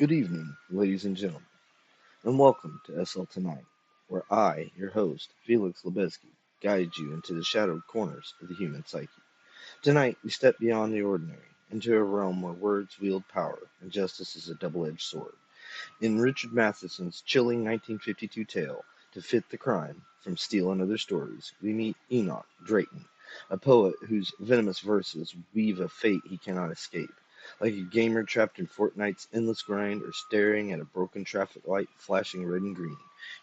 Good evening, ladies and gentlemen, and welcome to SL Tonight, where I, your host, Felix Lebeski, guides you into the shadowed corners of the human psyche. Tonight, we step beyond the ordinary, into a realm where words wield power and justice is a double-edged sword. In Richard Matheson's chilling 1952 tale, To Fit the Crime, from Steel and Other Stories, we meet Enoch Drayton, a poet whose venomous verses weave a fate he cannot escape. Like a gamer trapped in Fortnite's endless grind or staring at a broken traffic light flashing red and green,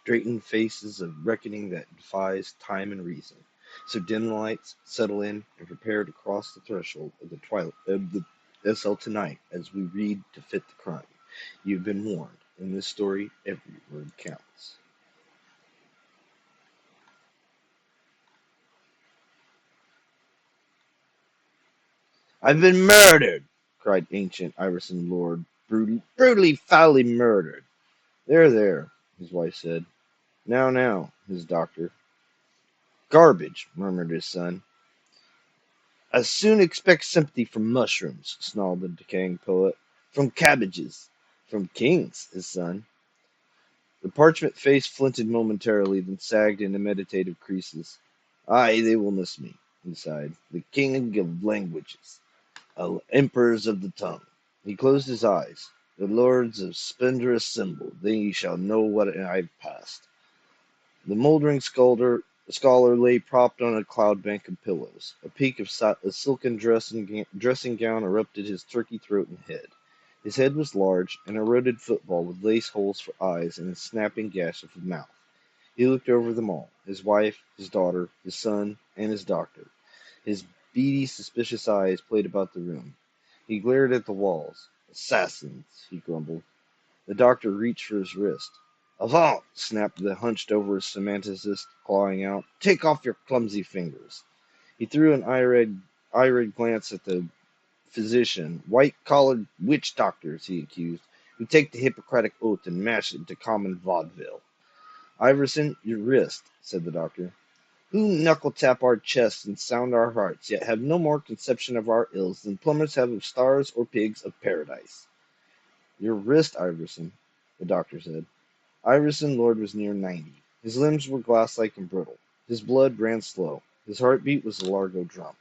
Drayton faces a reckoning that defies time and reason. So dim the lights, settle in, and prepare to cross the threshold of the twilight of the SL tonight as we read To Fit the Crime. You've been warned. In this story, every word counts. I've been murdered, cried ancient Iverson Lord, brutally, foully murdered. There, there, his wife said. Now, his doctor. Garbage, murmured his son. I soon expect sympathy from mushrooms, snarled the decaying poet. From cabbages. From kings, his son. The parchment face flinted momentarily, then sagged into meditative creases. Aye, they will miss me, he sighed. The king of languages, emperors of the tongue. He closed his eyes. The lords of splendor assemble, then ye shall know what I have passed. The moldering scholar lay propped on a cloud bank of pillows. A peak of a silken dressing gown erupted his turkey throat and head. His head was large, an eroded football with lace holes for eyes and a snapping gash of a mouth. He looked over them all, his wife, his daughter, his son, and his doctor. His beady, suspicious eyes played about the room. He glared at the walls. Assassins, he grumbled. The doctor reached for his wrist. Avant! Snapped the hunched-over semanticist, clawing out. Take off your clumsy fingers. He threw an irid glance at the physician. White-collared witch doctors, he accused, who take the Hippocratic oath and mash it into common vaudeville. Iverson, your wrist, said the doctor. Who knuckle tap our chests and sound our hearts, yet have no more conception of our ills than plumbers have of stars or pigs of paradise. Your wrist, Iverson, the doctor said. Iverson Lord was near 90. His limbs were glass-like and brittle. His blood ran slow. His heartbeat was a largo drum.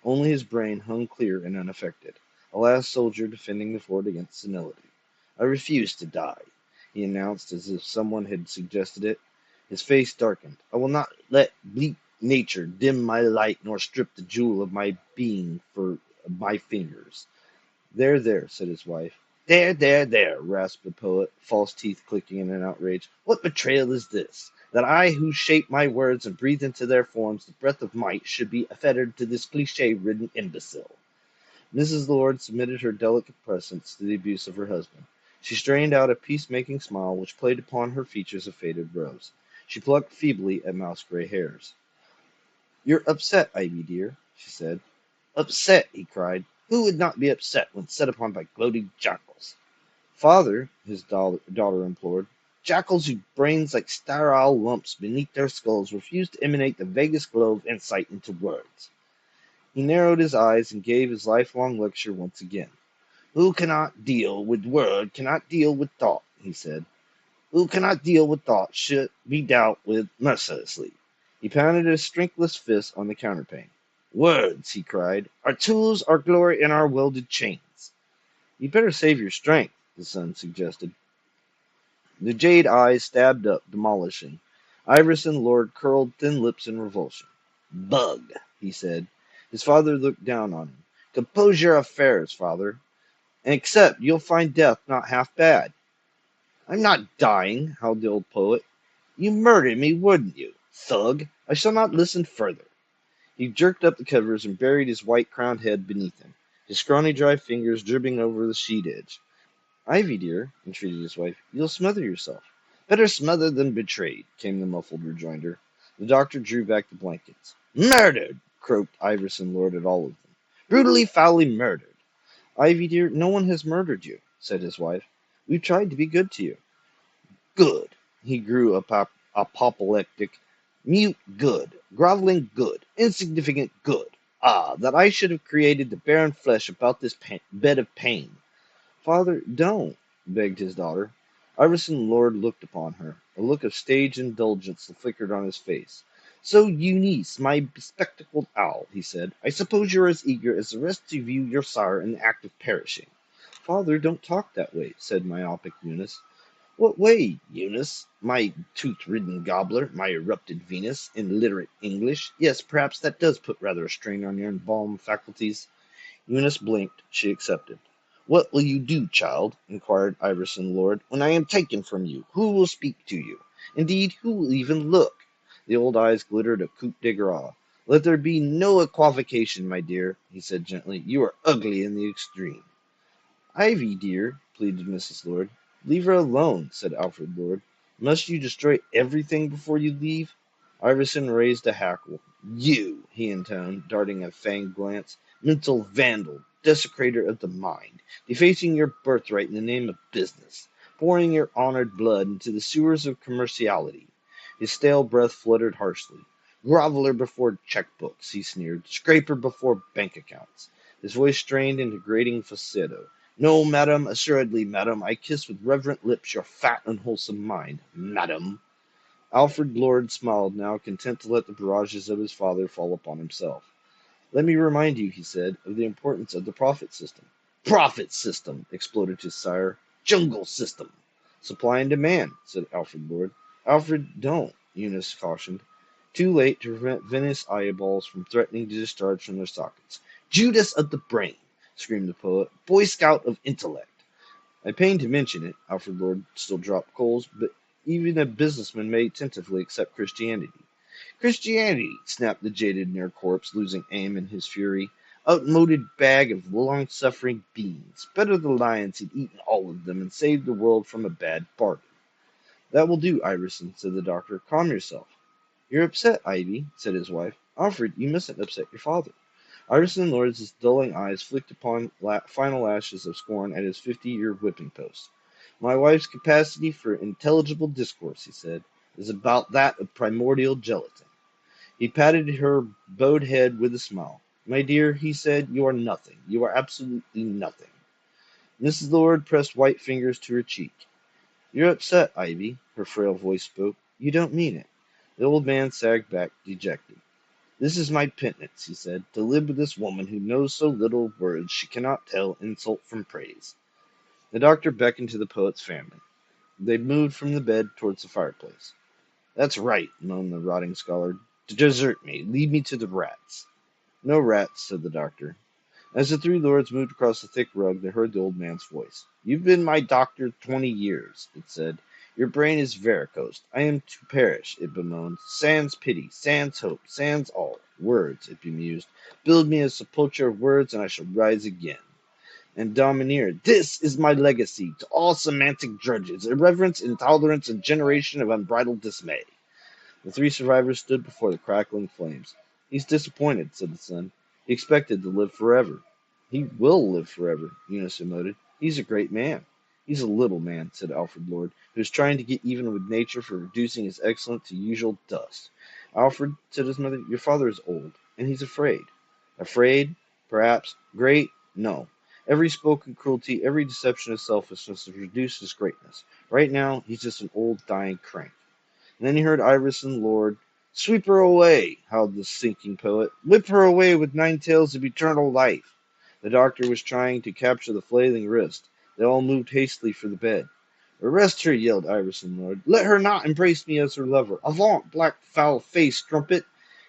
Only his brain hung clear and unaffected. A last soldier defending the fort against senility. I refuse to die, he announced as if someone had suggested it. His face darkened. I will not let bleak nature dim my light nor strip the jewel of my being for my fingers. There, said his wife. There, rasped the poet, false teeth clicking in an outrage. What betrayal is this? That I, who shape my words and breathe into their forms the breath of might, should be fettered to this cliche-ridden imbecile. Mrs. Lord submitted her delicate presence to the abuse of her husband. She strained out a peacemaking smile which played upon her features of faded rose. She plucked feebly at mouse-gray hairs. You're upset, Ivy dear, she said. Upset, he cried. Who would not be upset when set upon by gloating jackals? Father, his daughter implored, jackals whose brains like sterile lumps beneath their skulls refuse to emanate the vaguest glow of insight into words. He narrowed his eyes and gave his lifelong lecture once again. Who cannot deal with word cannot deal with thought, he said. Who cannot deal with thought should be dealt with mercilessly. He pounded his strengthless fist on the counterpane. Words, he cried, our tools, our glory, and our welded chains. You'd better save your strength, the son suggested. The jade eyes stabbed up, demolishing. Iverson Lord curled thin lips in revulsion. Bug, he said. His father looked down on him. Compose your affairs, father, and accept you'll find death not half bad. I'm not dying, howled the old poet. You murdered me, wouldn't you? Thug, I shall not listen further. He jerked up the covers and buried his white-crowned head beneath them, his scrawny dry fingers dripping over the sheet edge. Ivy, dear, entreated his wife, you'll smother yourself. Better smothered than betrayed, came the muffled rejoinder. The doctor drew back the blankets. Murdered, croaked Iverson Lord at all of them. Brutally, foully murdered. Ivy, dear, no one has murdered you, said his wife. We've tried to be good to you. Good. He grew apoplectic. Mute good. Groveling good. Insignificant good. Ah, that I should have created the barren flesh about this bed of pain. Father, don't. begged his daughter. Iverson Lord looked upon her. A look of stage indulgence flickered on his face. "So, Eunice, my bespectacled owl," he said, "I suppose you're as eager as the rest to view your sire in the act of perishing." "Father, don't talk that way," said myopic Eunice. "What way, Eunice? My tooth-ridden gobbler, my erupted Venus, illiterate English. Yes, perhaps that does put rather a strain on your embalmed faculties." Eunice blinked. She accepted. "What will you do, child?" inquired Iverson Lord, "when I am taken from you? Who will speak to you? Indeed, who will even look?" The old eyes glittered a coup de grace. "Let there be no equivocation, my dear," he said gently. "You are ugly in the extreme." "Ivy, dear," pleaded Mrs. Lord. "Leave her alone," said Alfred Lord. "Must you destroy everything before you leave?" Iverson raised a hackle. "You," he intoned, darting a fanged glance, "mental vandal, desecrator of the mind, defacing your birthright in the name of business, pouring your honored blood into the sewers of commerciality." His stale breath fluttered harshly. "Groveler before checkbooks," he sneered, "scraper before bank accounts." His voice strained into grating falsetto. "No, madam, assuredly, madam, I kiss with reverent lips your fat, unwholesome mind, madam." Alfred Lord smiled now, content to let the barrages of his father fall upon himself. "Let me remind you," he said, "of the importance of the profit system." "Profit system!" exploded his sire. "Jungle system!" "Supply and demand," said Alfred Lord. "Alfred, don't," Eunice cautioned. Too late to prevent Venice eyeballs from threatening to discharge from their sockets. "Judas of the brain!" screamed the poet. "Boy Scout of intellect!" I pain to mention it, Alfred Lord still dropped coals, but even a businessman may tentatively accept Christianity. "Christianity!" snapped the jaded near corpse, losing aim in his fury. "Outmoded bag of long-suffering beans. Better the lions had eaten all of them and saved the world from a bad bargain." "That will do, Iverson," said the doctor. "Calm yourself." "You're upset, Ivy," said his wife. "Alfred, you mustn't upset your father." Iverson Lord's dulling eyes flicked upon final lashes of scorn at his 50-year whipping post. "My wife's capacity for intelligible discourse," he said, "is about that of primordial gelatin." He patted her bowed head with a smile. "My dear," he said, "you are nothing. You are absolutely nothing." Mrs. Lord pressed white fingers to her cheek. "You're upset, Ivy," her frail voice spoke. "You don't mean it." The old man sagged back, dejected. "This is my penitence," he said, "to live with this woman who knows so little words she cannot tell insult from praise." The doctor beckoned to the poet's family. They moved from the bed towards the fireplace. "That's right," moaned the rotting scholar. "To desert me. Leave me to the rats." "No rats," said the doctor. As the three lords moved across the thick rug, they heard the old man's voice. "You've been my doctor 20 years," it said. "Your brain is varicosed. I am to perish," it bemoaned. "Sans pity, sans hope, sans all. Words," it bemused. "Build me a sepulchre of words, and I shall rise again." And domineered, "This is my legacy to all semantic drudges, irreverence, intolerance, and generation of unbridled dismay." The three survivors stood before the crackling flames. "He's disappointed," said the son. "He expected to live forever." "He will live forever," Eunice emoted. "He's a great man." "He's a little man," said Alfred Lord, who was trying to get even with nature for reducing his excellence to usual dust. "Alfred," said his mother, "your father is old, and he's afraid." "Afraid? Perhaps. Great? No. Every spoken cruelty, every deception of selfishness has reduced his greatness. Right now, he's just an old dying crank." And then he heard Iverson Lord. "Sweep her away," howled the sinking poet. "Whip her away with 9 tails of eternal life." The doctor was trying to capture the flailing wrist. They all moved hastily for the bed. "Arrest her," yelled Iverson Lord. "Let her not embrace me as her lover. Avaunt, black foul-faced strumpet."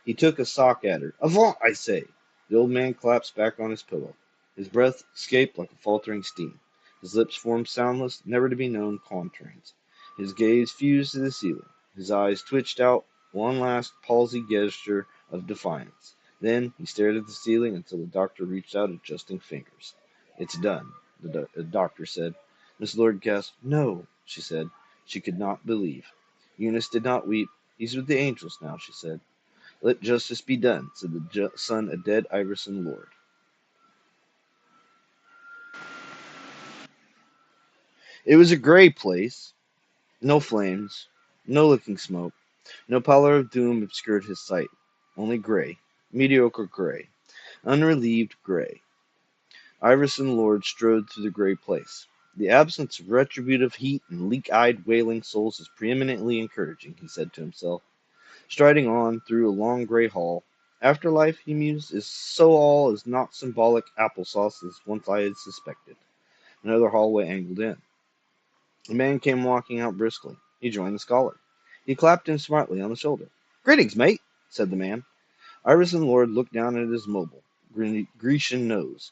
He took a sock at her. "Avaunt, I say." The old man collapsed back on his pillow. His breath escaped like a faltering steam. His lips formed soundless, never-to-be-known contours. His gaze fused to the ceiling. His eyes twitched out one last palsied gesture of defiance. Then he stared at the ceiling until the doctor reached out adjusting fingers. "It's done," the doctor said. Miss Lord gasped. "No," she said. She could not believe. Eunice did not weep. "He's with the angels now," she said. "Let justice be done," said the son of dead Iverson Lord. It was a gray place. No flames, no licking smoke. No pallor of doom obscured his sight. Only gray, mediocre gray, unrelieved gray. Iverson Lord strode through the gray place. The absence of retributive heat and leak-eyed wailing souls is preeminently encouraging, he said to himself, striding on through a long gray hall. Afterlife, he mused, is so all as not symbolic applesauce as once I had suspected. Another hallway angled in. A man came walking out briskly. He joined the scholar. He clapped him smartly on the shoulder. "Greetings, mate," said the man. Iverson Lord looked down at his mobile, Grecian nose.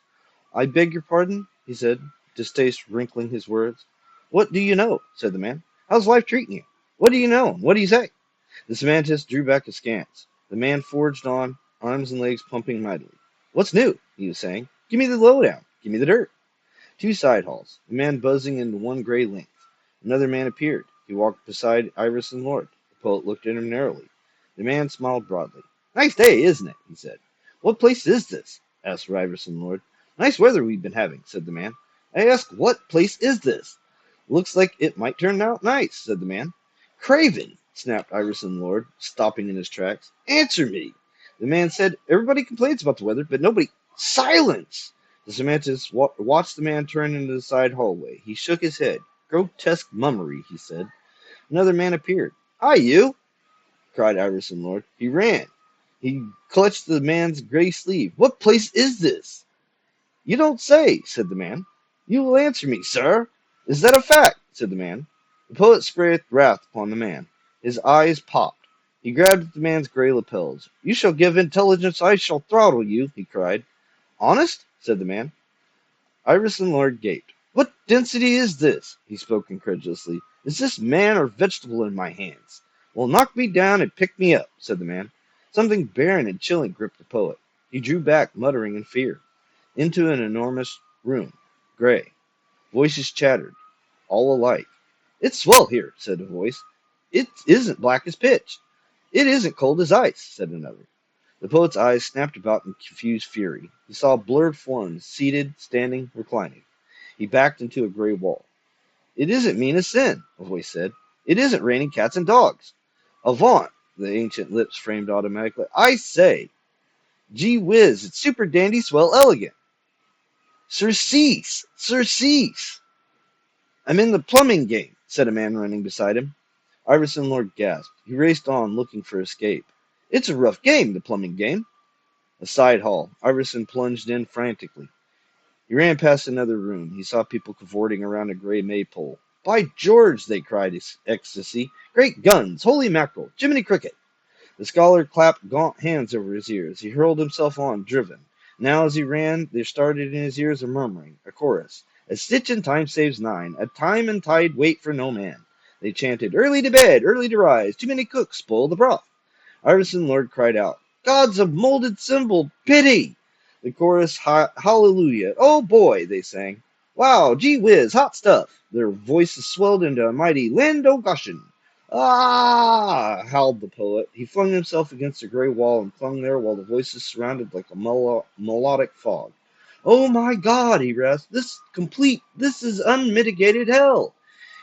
"I beg your pardon," he said, distaste wrinkling his words. "What do you know?" said the man. "How's life treating you? What do you know? What do you say?" The semantics drew back askance. The man forged on, arms and legs pumping mightily. "What's new?" he was saying. "Give me the lowdown. Give me the dirt." Two side halls, a man buzzing into one gray length. Another man appeared. He walked beside Iverson Lord. The poet looked at him narrowly. The man smiled broadly. "Nice day, isn't it?" he said. "What place is this?" asked Iverson Lord. "Nice weather we've been having," said the man. "I ask, what place is this?" "Looks like it might turn out nice," said the man. "Craven!" snapped Iverson Lord, stopping in his tracks. "Answer me!" The man said, "Everybody complains about the weather, but nobody—" "Silence!" The semantics watched the man turn into the side hallway. He shook his head. "Grotesque mummery," he said. Another man appeared. "Hi, you!" cried Iverson Lord. He ran. He clutched the man's gray sleeve. "What place is this?" "You don't say," said the man. "You will answer me, sir." "Is that a fact?" said the man. The poet sprayed wrath upon the man. His eyes popped. He grabbed at the man's gray lapels. "You shall give intelligence, I shall throttle you," he cried. "Honest?" said the man. Iverson Lord gaped. "What density is this?" He spoke incredulously. "Is this man or vegetable in my hands?" "Well, knock me down and pick me up," said the man. Something barren and chilling gripped the poet. He drew back, muttering in fear, into an enormous room, gray. Voices chattered, all alike. "It's swell here," said a voice. "It isn't black as pitch." "It isn't cold as ice," said another. The poet's eyes snapped about in confused fury. He saw blurred forms, seated, standing, reclining. He backed into a gray wall. "It isn't mean as sin," a voice said. "It isn't raining cats and dogs." "Avaunt!" The ancient lips framed automatically. "I say! Gee whiz, it's super dandy, swell, elegant." "Surcease! Surcease!" "I'm in the plumbing game," said a man running beside him. Iverson Lord gasped. He raced on, looking for escape. "It's a rough game, the plumbing game." A side hall. Iverson plunged in frantically. He ran past another room. He saw people cavorting around a gray maypole. "By George!" they cried in ecstasy. "Great guns! Holy mackerel! Jiminy cricket!" The scholar clapped gaunt hands over his ears. He hurled himself on, driven. Now as he ran, there started in his ears a murmuring, a chorus. "A stitch in time saves nine. A time and tide wait for no man." They chanted, "Early to bed, early to rise. Too many cooks spoil the broth." Iverson Lord cried out, "God's a molded symbol! Pity!" The chorus, "Hallelujah! Oh boy!" they sang. "Wow! Gee whiz! Hot stuff!" Their voices swelled into a mighty Lando Gushin. "Ah!" howled the poet. He flung himself against the gray wall and clung there while the voices surrounded like a melodic fog. "Oh my God!" he rasped. This is unmitigated hell."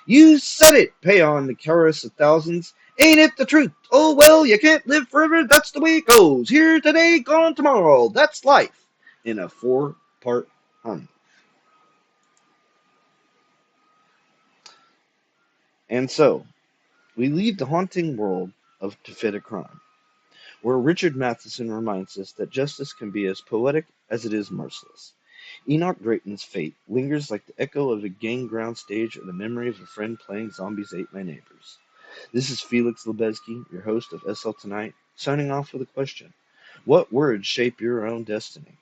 "You said it!" Paean, the chorus of thousands. "Ain't it the truth? Oh well, you can't live forever, that's the way it goes. Here today, gone tomorrow, that's life." In a four-part hum. And so, we leave the haunting world of To Fit a Crime, where Richard Matheson reminds us that justice can be as poetic as it is merciless. Enoch Drayton's fate lingers like the echo of a gang-ground stage or the memory of a friend playing Zombies Ate My Neighbors. This is Felix Lebeski, your host of SL Tonight, signing off with a question. What words shape your own destiny?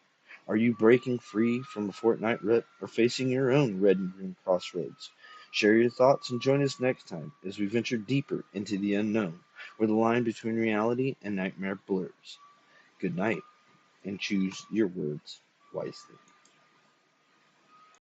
Are you breaking free from a fortnight rut or facing your own red and green crossroads? Share your thoughts and join us next time as we venture deeper into the unknown, where the line between reality and nightmare blurs. Good night, and choose your words wisely.